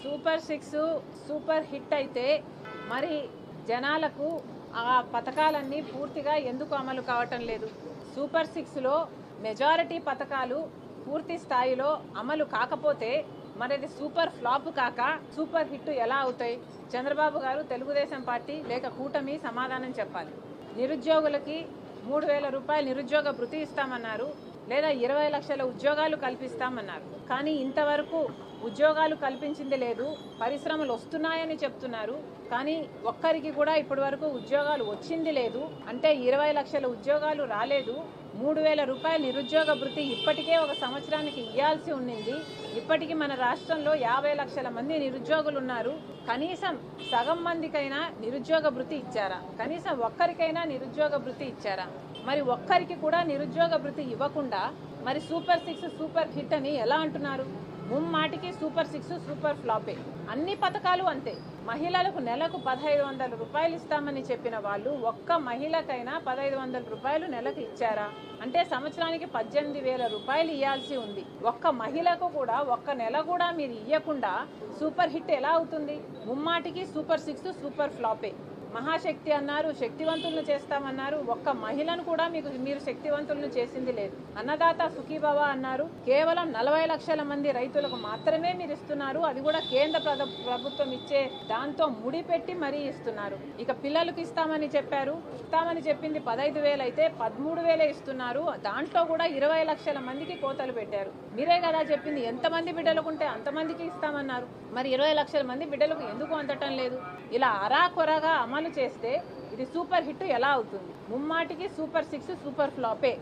Super 6 super hit అయితే మరి జనాలకు ఆ పథకాలన్నీ పూర్తిగా ఎందుకు అమలు కావటం లేదు? సూపర్ 6లో మెజారిటీ పథకాలు పూర్తి స్థాయిలో అమలు కాకపోతే మరి అది సూపర్ ఫ్లాప్ కాక సూపర్ హిట్ ఎలా అవుతాయి? చంద్రబాబు గారు, తెలుగుదేశం పార్టీ లేక కూటమి సమాధానం చెప్పాలి. నిరుద్యోగులకి 3,000 రూపాయలు నిరుద్యోగ భృతి ఇస్తామన్నారు, లేదా 20 లక్షల ఉద్యోగాలు కల్పిస్తామన్నారు. కానీ ఇంతవరకు ఉద్యోగాలు కల్పించింది లేదు. పరిశ్రమలు వస్తున్నాయని చెప్తున్నారు, కానీ ఒక్కరికి కూడా ఇప్పటి వరకు ఉద్యోగాలు వచ్చింది లేదు. అంటే 20 లక్షల ఉద్యోగాలు రాలేదు. 3,000 రూపాయల నిరుద్యోగ భృతి ఇప్పటికే ఒక సంవత్సరానికి ఇవ్వాల్సి ఉండింది. ఇప్పటికీ మన రాష్ట్రంలో 50 లక్షల మంది నిరుద్యోగులు ఉన్నారు. కనీసం సగం మందికైనా నిరుద్యోగ భృతి ఇచ్చారా? కనీసం ఒక్కరికైనా నిరుద్యోగ భృతి ఇచ్చారా? మరి ఒక్కరికి కూడా నిరుద్యోగ భృతి ఇవ్వకుండా మరి సూపర్ 6 సూపర్ హిట్ అని ఎలా అంటున్నారు? ముమ్మాటికి సూపర్ 6 సూపర్ ఫ్లాపే. అన్ని పథకాలు అంతే. మహిళలకు నెలకు 1,500 రూపాయలు ఇస్తామని చెప్పిన వాళ్ళు ఒక్క మహిళకైనా 1,500 రూపాయలు నెలకు ఇచ్చారా? అంటే సంవత్సరానికి 18,000 రూపాయలు ఇవ్వాల్సి ఉంది. ఒక్క మహిళకు కూడా ఒక్క నెల కూడా మీరు ఇవ్వకుండా సూపర్ హిట్ ఎలా అవుతుంది? ముమ్మాటికి సూపర్ 6 సూపర్ ఫ్లాపే. మహాశక్తి అన్నారు, శక్తివంతులను చేస్తామన్నారు. ఒక్క మహిళను కూడా మీరు శక్తివంతులను చేసింది లేదు. అన్నదాత సుఖీభవ అన్నారు, కేవలం 40 లక్షల మంది రైతులకు మాత్రమే మీరు ఇస్తున్నారు. అది కూడా కేంద్ర ప్రభుత్వం ఇచ్చే దాంతో ముడిపెట్టి మరీ ఇస్తున్నారు. ఇక పిల్లలకు ఇస్తామని చెప్పారు, ఇస్తామని చెప్పింది 15,000 అయితే 13,000 ఇస్తున్నారు. దాంట్లో కూడా 20 లక్షల మందికి కోతలు పెట్టారు. మీరే కదా చెప్పింది ఎంతమంది బిడ్డలకు ఉంటే అంతమందికి ఇస్తామన్నారు. మరి 20 లక్షల మంది బిడ్డలకు ఎందుకు అందటం లేదు? ఇలా అరాకొరగా అమలు చేస్తే ఇది సూపర్ హిట్ ఎలా అవుతుంది? ముమ్మాటికి సూపర్ 6 సూపర్ ఫ్లాపే.